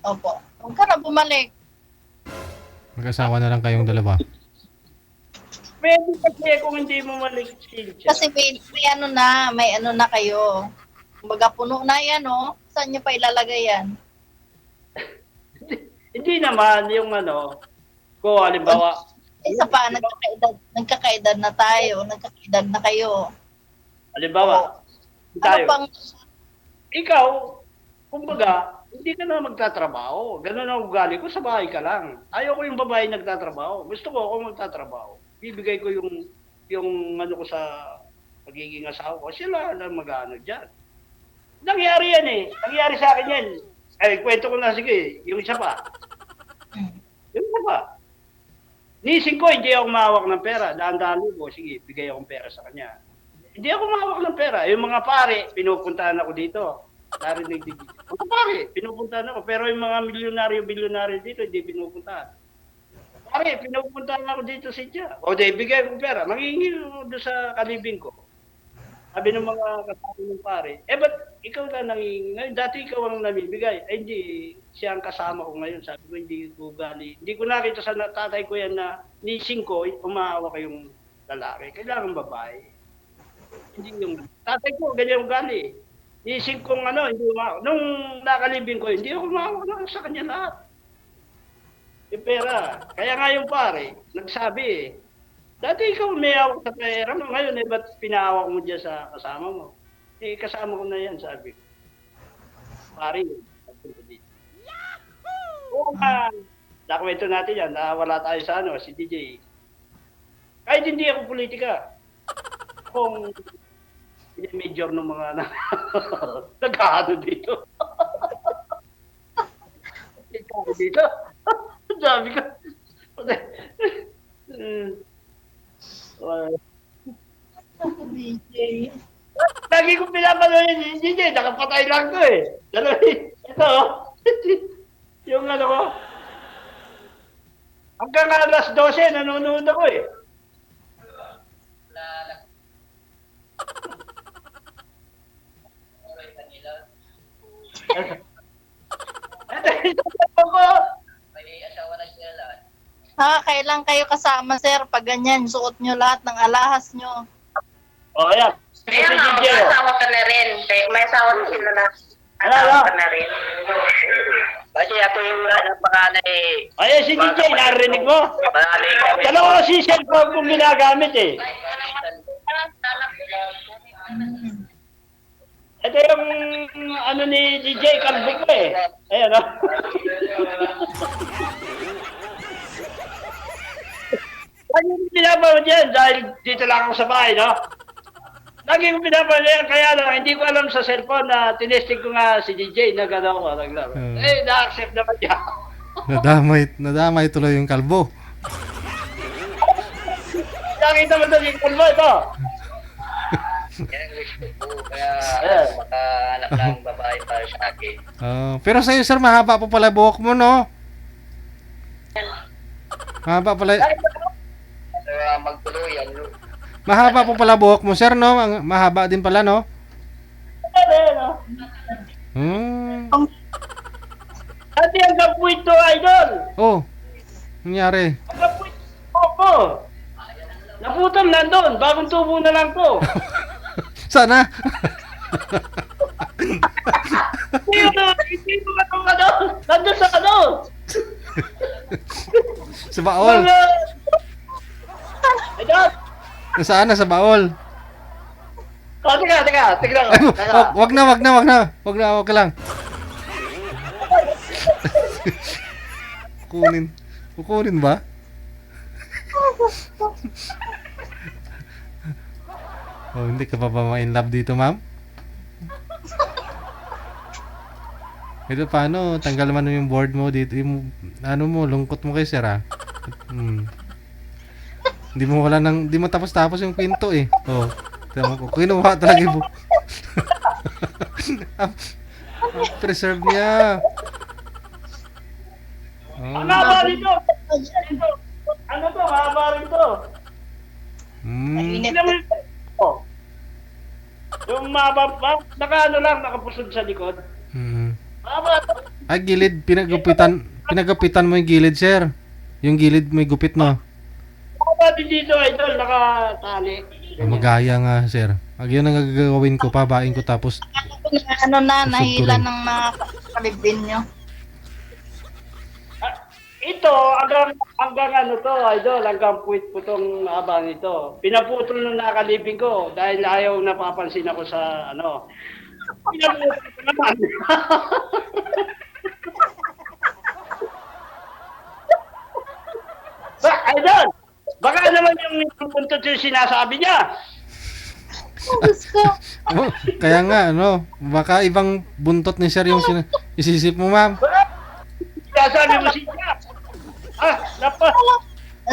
Opo. Huwag ka na bumalik. Mag-asawa na lang kayong dalawa. Pwede kasi kung hindi mo maliksin siya. Kasi may ano na kayo. Kumbaga puno na yan, oh. Saan nyo pa ilalagay yan? Hindi naman yung ko halimbawa. Isa pa, nagkakaedad na tayo. Nagkakaedad na kayo. Halimbawa, Ano tayo. pang, Ikaw, kumbaga, hindi ka na magtatrabaho. Ganun ang ugali ko, sa bahay ka lang. Ayaw ko yung babae nagtatrabaho. Gusto ko ako magtatrabaho. Bibigay ko yung ano ko sa pagiging asawa ko. Sila lang mag-ano dyan. Nangyari yan eh. Nangyari sa akin yan. Ay, kwento ko na sige. Yung isa pa. Yung isa pa. Nising ko, hindi ako mahawak ng pera. Daan-daan ko, sige, bigay akong pera sa kanya. Hindi ako mahawak ng pera. Yung mga pare, pinupuntahan ako dito. Narinig dito. Mga pare, pinupuntahan ako. Pero yung mga milyonaryo dito, hindi pinupuntahan. Pare, pinupuntahan ako dito si Tia. O, di, bigay akong pera. Mangingi doon sa kalibing ko. Sabi ng mga kasama ng pare, ba't ikaw na nangingi? Ngayon, dati ikaw ang namibigay. Ay, hindi. Siya ang kasama ko ngayon. Sabi ko, hindi ko gali. Hindi ko nakita sa tatay ko yan na nising ko, umahawa kayong lalaki. Kailangan babae. Hindi yung tatay ko, ganyan ugali. Isip kong hindi nung nakalibing ko, hindi ako mawala sa kanya lahat. Yung pera. Kaya nga yung pare, nagsabi dati ikaw may hawak sa pera mo, ngayon ba't pinahawak mo dyan sa kasama mo? Kasama ko na yan, sabi ko. Pare, nagpunta dito. Oo nga, nakwento natin yan, wala tayo sa si DJ. Kahit hindi ako politika, kung major ng mga nag-aano dito. Nag-aano dito. Sabi ko. DJ. Lagi ko pinapanood yung DJ, nakapatay lang ko Ito, yung ko. Hanggang alas 12, nanonood ako Kailan kayo kasama, sir? Pag ganyan, suot nyo lahat ng alahas nyo. Oh, ayan. Kaya Si nga, DJ, may asawa ka na rin. May asawa na sila na. Asawa ka na rin. Kasi ako yung panganay. Ayan si DJ, narinig mo? Panganay kami. Dalawa kasi cellphone kong ginagamit Ito yung ni DJ Calvo ko Ayan Lagi ko pinapanood yan dahil dito lang ako sa bahay, Lagi ko pinapanood yan, kaya lang hindi ko alam sa cellphone na tinesting ko nga si DJ na gano'n ko naglaro. Na-accept naman niya. Nadamay tuloy yung kalbo. Nakita mo doon yung Calvo ito. Yan ang wish ko. Kaya makahanap ng babae para sa akin. Pero sa'yo, sir, mahaba po pala buhok mo, no? Mahaba pala. Magtuluyan. Mahaba po pala buhok mo, sir, no? Mahaba din pala, no? Ate, hanggang puwit to, idol. Oh, nangyari. Hanggang puwit ko. Naputol nandun. Bagong tubo na lang to. Sana. Hindi mo nandun sa Sa baol. Idol. Nasaan na sa baol? Teka. Wag na. Wag ka lang. Kukunin ba? Hindi ka pa ba ma-in love dito, ma'am? Ito paano? Tanggal man yung board mo dito. Yung, lungkot mo kay sir, Hindi mo tapos yung kwento Tama ko. Kinuha talaga yung preserve niya. Mahaba rin to. Mahaba rin to. Mainit. Yung mahaba pa, nakapusod sa likod. Mahaba to. Ay, gilid. Pinagupitan mo yung gilid, sir. Yung gilid may gupit mo. Mahaba din dito, idol, nakatali. Magaya nga, sir. Yun ang gagawin ko, pabain ko tapos Nahila ng mga kalibin nyo. Ito, hanggang idol, hanggang puwit po itong abang ito. Pinaputol nung nakalibing ko dahil ayaw napapansin ako sa Pinaputol ko naman. Idol, baka naman yung puntot yung sinasabi niya. Kaya nga, baka ibang buntot ni sir yung isisip mo, ma'am. Sinasabi mo siya.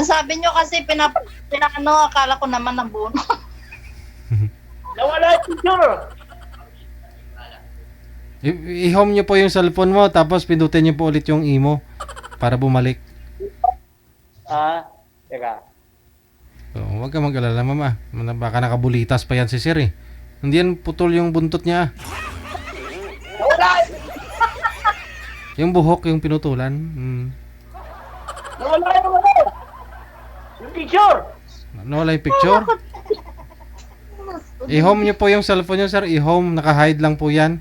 Sabi nyo kasi akala ko naman nabuno. Nawala yung picture. I-home nyo po yung cellphone mo tapos pindutin nyo po ulit yung imo para bumalik. Teka. Huwag ka mag-alala, mama. Baka nakabulitas pa yan si sir Hindi yan putol yung buntot niya. Nawala! Yung buhok yung pinutulan. Nawala yung picture. Nawala yung picture? I-home nyo po yung cellphone nyo, sir. I-home. Naka-hide lang po yan.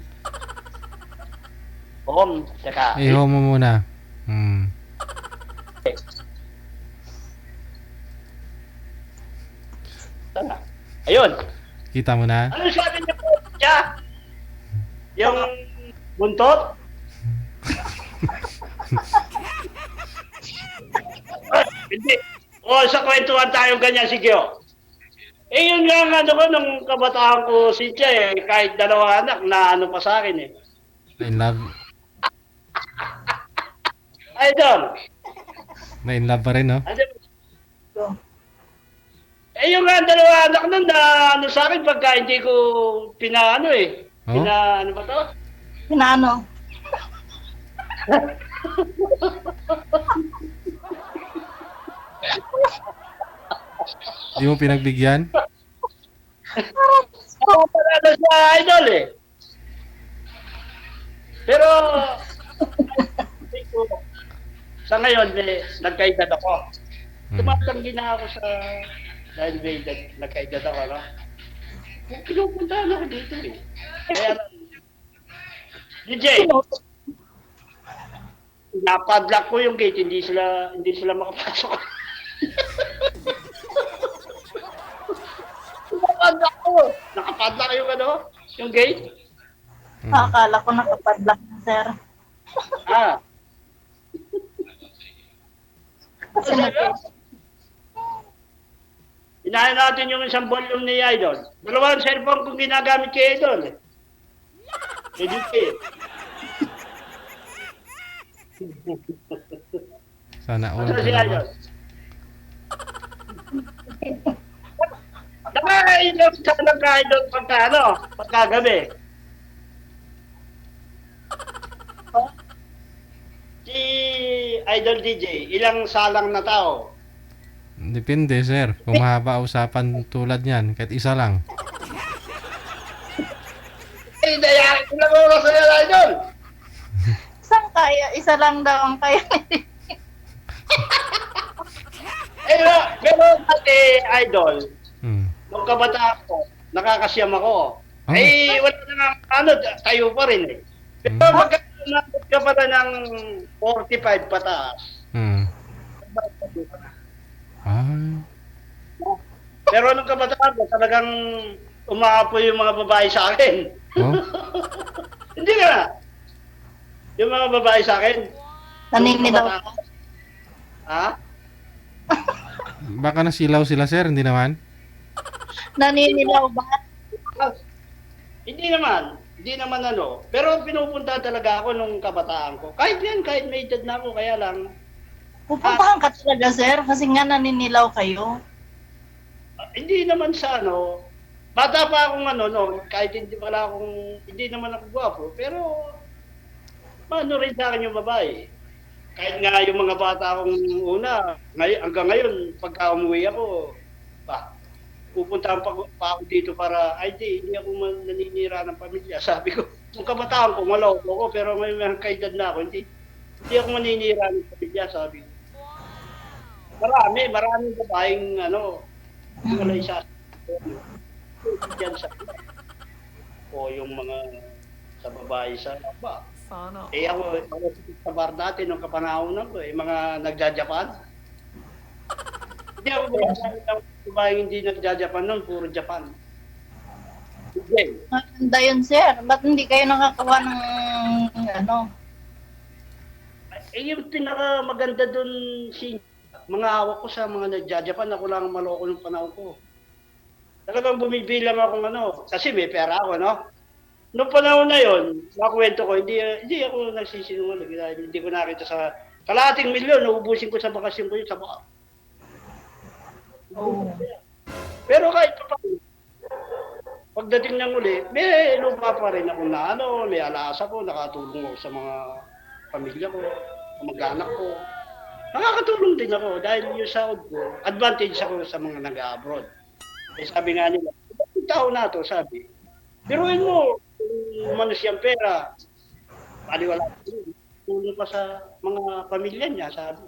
Teka. I-home mo muna. Sana. Ayun. Kita mo na? Ano sabi niya po siya? Yung buntot? Hindi. Sa kwentuhan tayong ganyan, sige o. Yun nga ang ano ko, nung kabataan ko si Che, kahit dalawa anak, na ano pa sa akin eh. Na-in love. Idol. Na-in love pa rin, no? So, Yung nga dalawa anak nun na ano sa akin pagka hindi ko pinaano eh. Oh? Ano ba to? pinano? Di mo pinagbigyan? Parado sa idol eh. Pero sa ngayon nagkaedad ako. Tumatanggi na ako sa dahil may nagkaedad ako, no? Pinupuntahan ako dito eh. Kaya DJ, napadlock ko yung gate, hindi sila makapasok. Nakapadlock yung yung gate. Akala ko nakapadlock na, sir. Ah. Kasi Inahin natin yung isang volume ni Idol. Dalawang cellphone kung ginagamit kay Idol. Edit Sana all. Ano si Idol? Nakainom sa Idol pagkagabi. Si Idol DJ, ilang salang na tao? Depende, sir. Kung mahaba usapan tulad niyan, kahit isa lang. Dayakin ko lang ako sa Idol. isang kaya, isa lang daw ang kaya. Pero dati, Idol, Hmm. nung kabataan ko, nakakasyam ako. Ah. Wala na tayo pa rin eh. Pero pagka nabot ka pala ng 45 pataas, Hmm. Ah. pero nung kabataan ko, talagang umaapoy yung mga babae sa akin. Oh? Hindi ka. Yung mga babae sa akin. Naninilaw ka? Ha? Baka nasilaw sila, sir. Hindi naman. Naninilaw ba? Hindi naman. Hindi naman ano. Pero pinupunta talaga ako nung kabataan ko. Kahit may edad na ako, kaya lang. Pupuntahan ka talaga, sir, kasi nga naninilaw kayo. Hindi naman sa ano. Bata pa akong kahit hindi naman ako gwapo, pero ano rin sa akin yung babae. Kahit nga yung mga bata akong una, hanggang ngayon, pagka umuwi ako, pupuntahan pa ako dito para, hindi ako naninira ng pamilya. Sabi ko, nung kabataan ko, maloko ko, pero may kaedad na ako, hindi ako maninira ng pamilya, sabi ko. Maraming babaeng, wala isa. Diyan o yung mga sa babae sa ba. Ako sa bar natin nung kapanahonan ko, mga nagja-Japan. Hindi ako babae hindi nagja-Japan noon, puro Japan. Okay. Maganda yun, sir. Ba't hindi kayo nakakawa ng Yung pinaka maganda doon mga hawak ko sa mga nagja-Japan, ako lang maloko ng panahon ko. Talagang bumibilang ako kasi may pera ako, no? Noong panahon na yon, makwento ko, hindi ako nagsisinungaling dahil hindi ko nakita sa kalahating milyon, nauubusin ko sa bakasyon ko yun sa baka. Oh. Pero kahit pa pagdating ng uli, may lupa pa rin ako na may alas ako, nakatulong ako sa mga pamilya ko, mag-anak ko. Nakakatulong din ako dahil yung sahod ko, advantage ako sa mga nag-abroad. Sabi nga nila, yung tao na to, sabi, biruin mo, kung umano siyang pera, paliwala ko, tulong pa sa mga pamilya niya, sabi.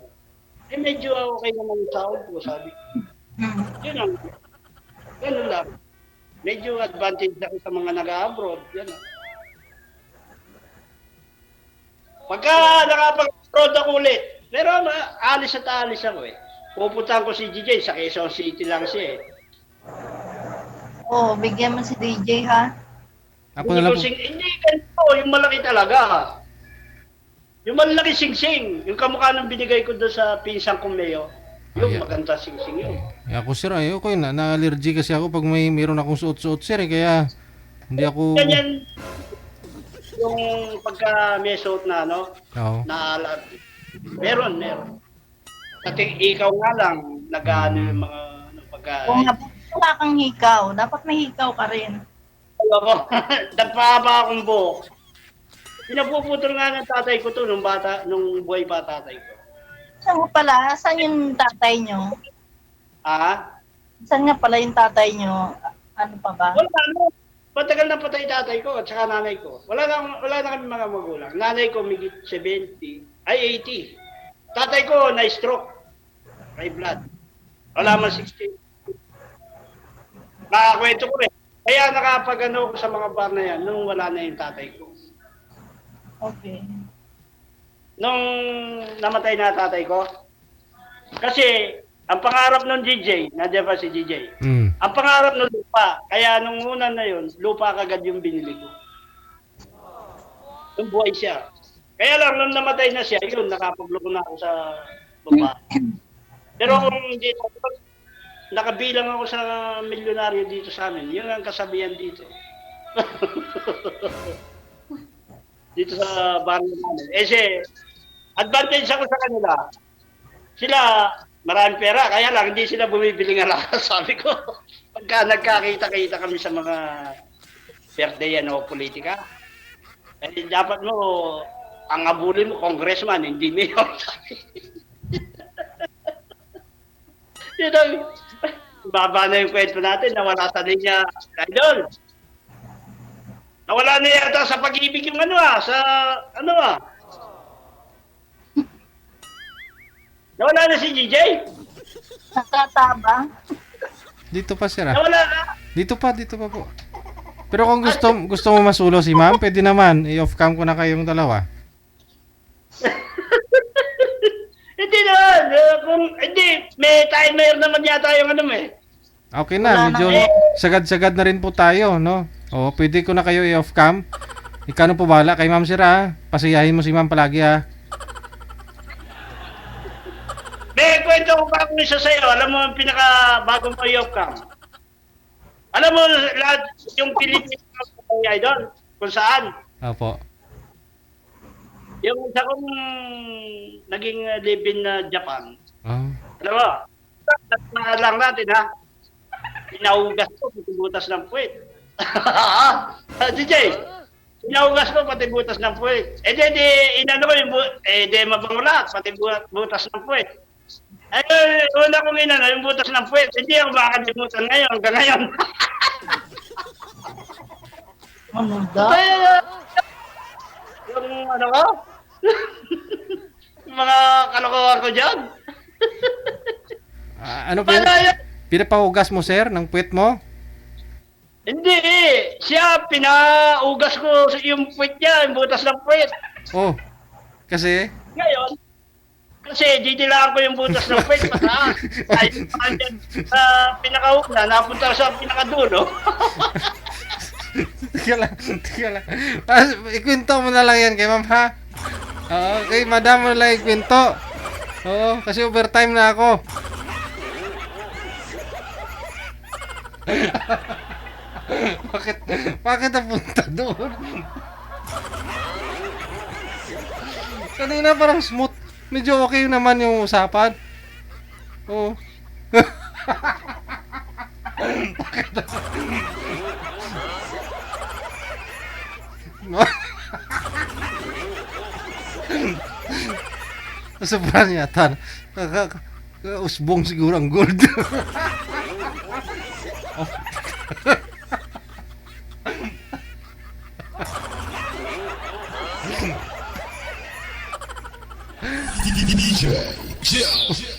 Medyo okay naman yung sahod ko, sabi. Yun lang. Ganun lang. medyo advantage ako sa mga nag-abroad. Yan. Pagka nakapag-abroad ako ulit, pero alis at alis ako eh. Pupuntahan ko si DJ sa Quezon City lang siya eh. Oh, bigyan mo si DJ ha. Ako na lang po. Hindi ganito, yung malaki talaga. Yung malaki sing-sing, yung kamukha ng binigay ko doon sa pinsang kong Mayo, yung Ayan. maganda sing-sing yun. Ako sir, ayoko yun. Na-allergy kasi ako pag meron akong suot-suot sir eh. Kaya hindi ako... Ganyan, yung pagka may suot na ano, Oo. meron. At ikaw nga lang, nag-ano yung mga pagka... Kung wala kang hikaw, dapat may hikaw ka rin. Ako, nagpahaba akong buhok. Pinapuputol nga ng tatay ko to nung buhay pa tatay ko. Saan nga pala? Saan yung tatay nyo? Ah? Saan nga pala yung tatay nyo? Ano pa ba? Wala na. Matagal na patay tatay ko at saka nanay ko. Wala na kami mga magulang. Nanay ko may 70, ay 80. Tatay ko na-stroke. High blood. Wala man 60. Nakakwento ko rin. Kaya nakapag-ano ko sa mga bar na yan nung wala na yung tatay ko. Okay. Nung namatay na tatay ko, kasi ang pangarap ng DJ, nandiyan pa si DJ, Mm. ang pangarap ng lupa, kaya nung una na yun, lupa kagad yung binili ko. Nung buhay siya. Kaya lang, nung namatay na siya, yun, nakapagloko na ako sa lupa. Pero kung hindi, nakabilang ako sa milyonaryo dito sa amin, yun ang kasabihan dito. Dito sa barrio namin. Advantage ako sa kanila. Sila, maraming pera, kaya lang hindi sila bumibili ng lakas, sabi ko. Pagka nagkakita-kita kami sa mga birthday o politika, eh, dapat mo, ang abulin mo, congressman, hindi mayor. Yun ang, baba na yung kwento natin, nawala sa linya, idol. Nawala na yata sa pag-ibig yung Nawala na si DJ? Nakataba? Dito pa sir ah. Nawala na. Dito pa po. Pero kung gusto mo masulo si ma'am, pwede naman. I-off cam ko na kayong dalawa. Hindi naman. Hindi, may timer naman yata yung Okay na, Wala medyo na sagad-sagad na rin po tayo, no? O, pwede ko na kayo i-off cam. Ikaw na po bahala kay ma'am sir ha. Pasiyahin mo si ma'am palagi ha. May kwento ko pa kung isa sa'yo. Alam mo ang pinaka-bagong mo yung cam. Alam mo, lahat yung Pilipinas idol, kung saan. Opo. Yung isa kong naging live-in na Japan. Oh. Alam mo, lang natin ha. Pinaugas ko, pati butas ng puwet. DJ, pinaugas ko, pati butas ng puwet. Inano ko yung mabangulat, pati butas ng puwet. Una kong inano, yung butas ng puwet. Hindi ako makakalimutan ngayon, hanggang ngayon. Ano daw? Yung ano ko? Yung mga kalokohan ko dyan. Ano po Paano yun? yun? Pinapahugas mo sir ng puwet mo? Hindi eh. Siya, pinaugas ko yung puwet niya, yung butas ng puwet. Oh. Kasi Ngayon, kasi didilaan ko yung butas ng puwet pataas. Ay, pinakahuk na, napunta sa pinakadulo. Teka lang. Ikwento mo na lang yan kay ma'am ha. Oo, kay madam mo lang ikwento. Oo, kasi overtime na ako. Bakit napunta doon? Kanina parang smooth. Medyo okay naman yung usapan. Oo. Sobrang yata. Usbong siguro ang gold. DJ Joe.